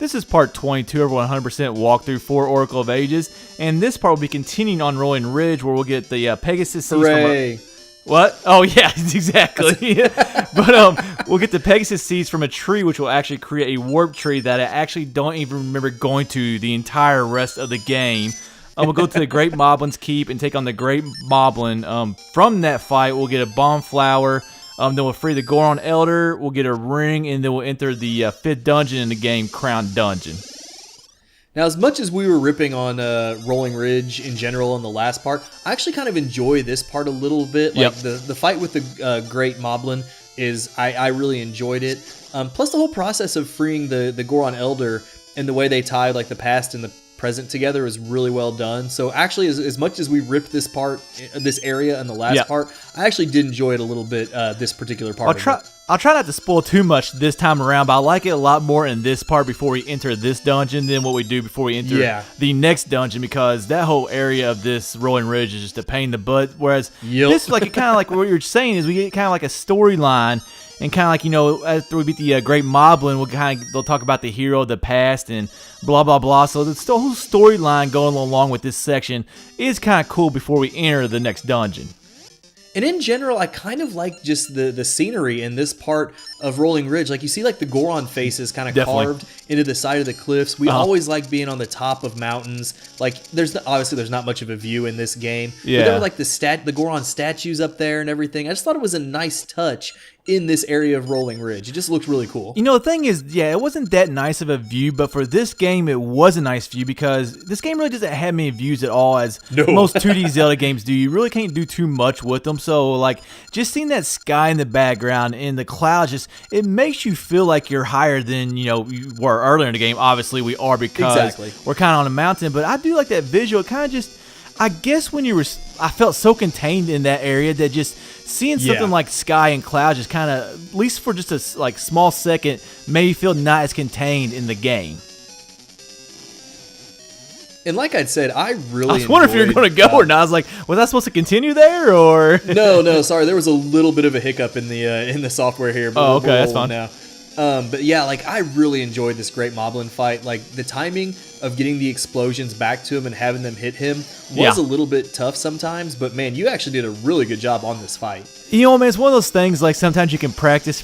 this is part 22 of 100% walkthrough for Oracle of Ages, and this part will be continuing on Rolling Ridge, where we'll get the Pegasus Seeds Hooray. What? Oh, yeah, exactly. But we'll get the Pegasus Seeds from a tree, which will actually create a warp tree that I actually don't even remember going to the entire rest of the game. We'll go to the Great Moblin's Keep and take on the Great Moblin. From that fight, we'll get a bomb flower. Then we'll free the Goron Elder. We'll get a ring, and then we'll enter the 5th dungeon in the game, Crown Dungeon. Now, as much as we were ripping on Rolling Ridge in general in the last part, I actually kind of enjoy this part a little bit. Like the fight with the Great Moblin I really enjoyed it. Plus the whole process of freeing the Goron Elder and the way they tied like the past and the present together is really well done. So actually, as much as we ripped this area in the last part, I actually did enjoy it a little bit. This particular part. I'll try not to spoil too much this time around, but I like it a lot more in this part before we enter this dungeon than what we do before we enter the next dungeon, because that whole area of this Rolling Ridge is just a pain in the butt. Whereas this, like, kind of like what you're saying, is we get kind of like a storyline. And kind of like, after we beat the Great Moblin, they'll talk about the hero of the past and blah, blah, blah. So the whole storyline going along with this section is kind of cool before we enter the next dungeon. And in general, I kind of like just the scenery in this part of Rolling Ridge. Like, you see like the Goron faces kind of carved into the side of the cliffs. We always like being on the top of mountains. Like, obviously there's not much of a view in this game. Yeah. But there were like the Goron statues up there and everything. I just thought it was a nice touch in this area of Rolling Ridge. It just looked really cool. The thing is, it wasn't that nice of a view, but for this game, it was a nice view, because this game really doesn't have many views at all, as most 2D Zelda games do. You really can't do too much with them. So, like, just seeing that sky in the background and the clouds, it makes you feel like you're higher than, you were earlier in the game. Obviously, we are, because we're kind of on a mountain, but I do like that visual. It kind of just, I guess I felt so contained in that area that just seeing something like sky and clouds just kind of, at least for just a small second, made me feel not as contained in the game. And like I'd said, I really I was wondering if you were going to go or not. I was like, was I supposed to continue there, or? No, sorry. There was a little bit of a hiccup in the software here. But okay, that's fine. Now. But yeah, like, I really enjoyed this Great Moblin fight. Like, the timing of getting the explosions back to him and having them hit him was a little bit tough sometimes, but man, you actually did a really good job on this fight. Man, it's one of those things, like, sometimes you can practice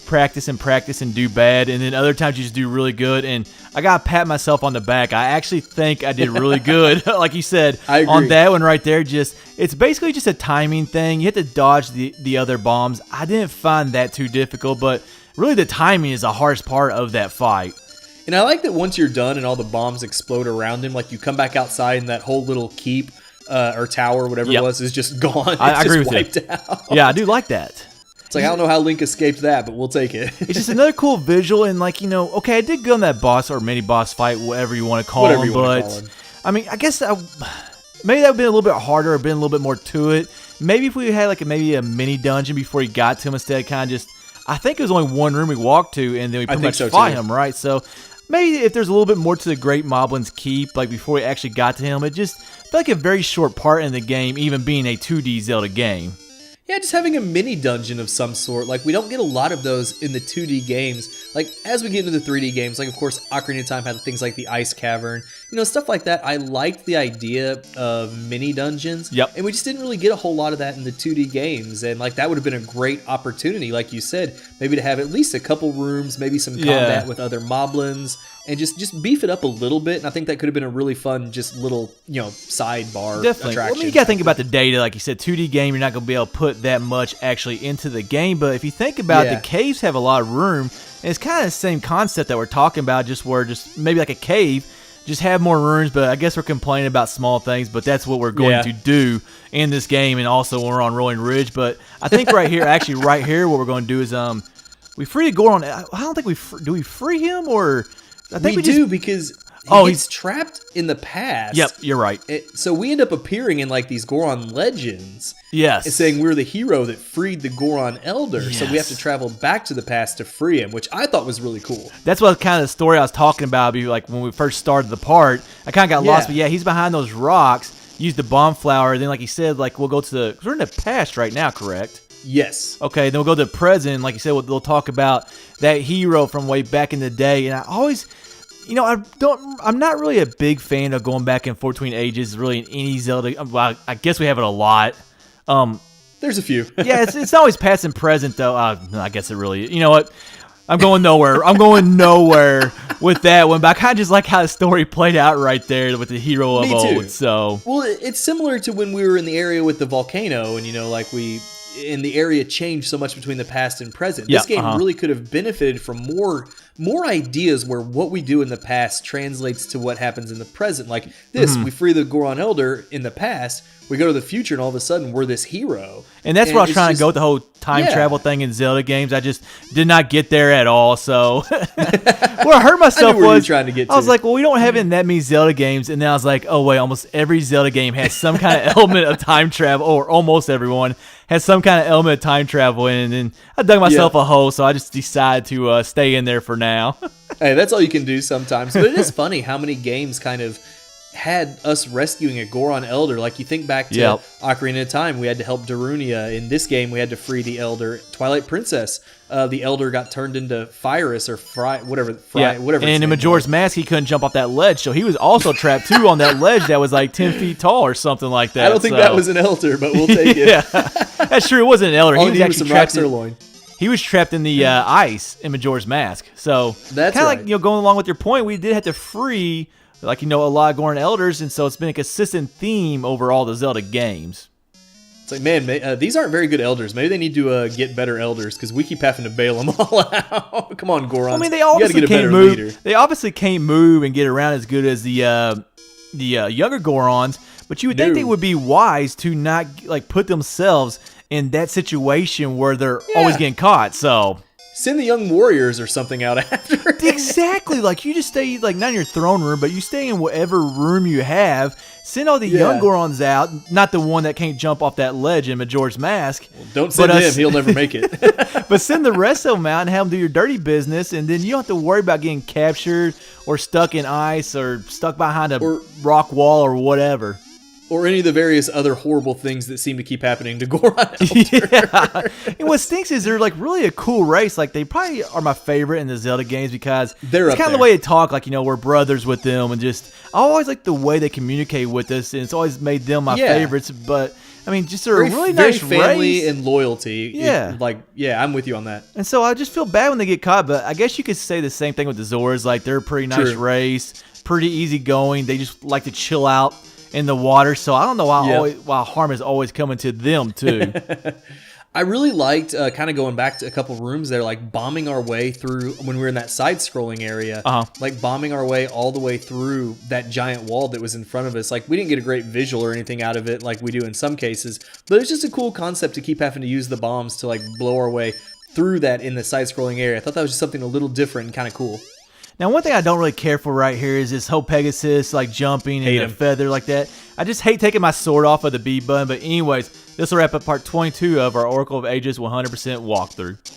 and do bad, and then other times you just do really good, and I gotta pat myself on the back. I actually think I did really good. Like you said, on that one right there, it's basically just a timing thing. You have to dodge the other bombs. I didn't find that too difficult, but really the timing is the hardest part of that fight. And I like that once you're done and all the bombs explode around him, like, you come back outside and that whole little keep or tower, whatever it was, is just gone. I agree with wiped you. Out. Yeah, I do like that. It's like, I don't know how Link escaped that, but we'll take it. It's just another cool visual, and like, okay, I did go on that boss or mini boss fight, whatever you want to call him, but I mean, I guess maybe that would have been a little bit harder, or been a little bit more to it. Maybe if we had like maybe a mini dungeon before he got to him, instead of kind of just, I think it was only one room we walked to, and then we pretty much fight him, right? So maybe if there's a little bit more to the Great Moblin's Keep, like before we actually got to him, it just felt like a very short part in the game, even being a 2D Zelda game. Yeah, just having a mini dungeon of some sort. Like, we don't get a lot of those in the 2D games. Like, as we get into the 3D games, like, of course, Ocarina of Time had things like the Ice Cavern, stuff like that. I liked the idea of mini dungeons. Yep. And we just didn't really get a whole lot of that in the 2D games. And, like, that would have been a great opportunity, like you said, maybe to have at least a couple rooms, maybe some combat with other moblins, and just beef it up a little bit. And I think that could have been a really fun, just little, sidebar attraction. Well, I mean, you got to think about the data. Like you said, 2D game, you're not going to be able to put that much actually into the game. But if you think about it, the caves have a lot of room. And it's kind of the same concept that we're talking about, just maybe like a cave, just have more rooms. But I guess we're complaining about small things, but that's what we're going to do in this game, and also when we're on Rolling Ridge. But I think right here, what we're going to do is we free Goron. I don't think do we free him, or I think we do, because he's trapped in the past. Yep, you're right. So we end up appearing in like these Goron legends. Yes. And saying we're the hero that freed the Goron Elder. Yes. So we have to travel back to the past to free him, which I thought was really cool. That's what kind of the story I was talking about. Like when we first started the part, I kind of got lost. But he's behind those rocks. Use the bomb flower. Then, like he said, like we'll go to we're in the past right now, correct? Yes. Okay, then we'll go to the present. Like you said, they'll talk about that hero from way back in the day. And I always, I'm not really a big fan of going back and forth between ages really in any Zelda. Well, I guess we have it a lot. There's a few. Yeah, it's always past and present though. I guess it really. You know what? I'm going nowhere. I'm going nowhere with that one. But I kind of just like how the story played out right there with the hero of old. So, well, it's similar to when we were in the area with the volcano, and the area changed so much between the past and present. This game really could have benefited from more ideas where what we do in the past translates to what happens in the present. Like this, we free the Goron Elder in the past. We go to the future, and all of a sudden, we're this hero. And that's what I was trying to go with the whole time travel thing in Zelda games. I just did not get there at all. So where I hurt myself was trying to get to. I was like, well, we don't have it in that many Zelda games. And then I was like, oh, wait, almost every Zelda game has some kind of element of time travel, or almost everyone has some kind of element of time travel in it. And then I dug myself a hole, so I just decided to stay in there for now. Hey, that's all you can do sometimes. But it is funny how many games kind of had us rescuing a Goron Elder. Like, you think back to Ocarina of Time, we had to help Darunia. In this game, we had to free the Elder. Twilight Princess, the Elder got turned into Fyrus or whatever. And in Majora's Mask, he couldn't jump off that ledge, so he was also trapped too on that ledge that was like 10 feet tall or something like that. I don't think that was an Elder, but we'll take it. Yeah, that's true. It wasn't an Elder. He was actually trapped sirloin. He was trapped in the ice in Majora's Mask. So that's kind of like going along with your point, we did have to free a lot of Goron Elders, and so it's been a consistent theme over all the Zelda games. It's like, man, these aren't very good Elders. Maybe they need to get better Elders, because we keep having to bail them all out. Come on, Goron. I mean, they obviously can't move. Leader. They obviously can't move and get around as good as the younger Gorons, but you would think they would be wise to not put themselves in that situation where they're always getting caught. So send the young warriors or something out after. Exactly. Like, you just stay, not in your throne room, but you stay in whatever room you have. Send all the young Gorons out, not the one that can't jump off that ledge in Majora's Mask. Well, don't send him. He'll never make it. But send the rest of them out and have them do your dirty business, and then you don't have to worry about getting captured or stuck in ice or stuck behind a rock wall or whatever. Or any of the various other horrible things that seem to keep happening to Goron Elder. Yeah. And what stinks is they're really a cool race. Like, they probably are my favorite in the Zelda games because they're it's kind of the way they talk. Like, we're brothers with them, and just I always like the way they communicate with us, and it's always made them my favorites. But I mean, just they're a really nice family race. And loyalty. Yeah, I'm with you on that. And so I just feel bad when they get caught. But I guess you could say the same thing with the Zoras. Like, they're a pretty nice race, pretty easygoing. They just like to chill out in the water, so I don't know why harm is always coming to them too. I really liked kind of going back to a couple rooms there, like bombing our way through when we were in that side-scrolling area, like bombing our way all the way through that giant wall that was in front of us. Like, we didn't get a great visual or anything out of it like we do in some cases, but it's just a cool concept to keep having to use the bombs to blow our way through that in the side-scrolling area. I thought that was just something a little different and kind of cool. Now, one thing I don't really care for right here is this whole Pegasus, jumping and a feather like that. I just hate taking my sword off of the B button. But anyways, this will wrap up part 22 of our Oracle of Ages 100% walkthrough.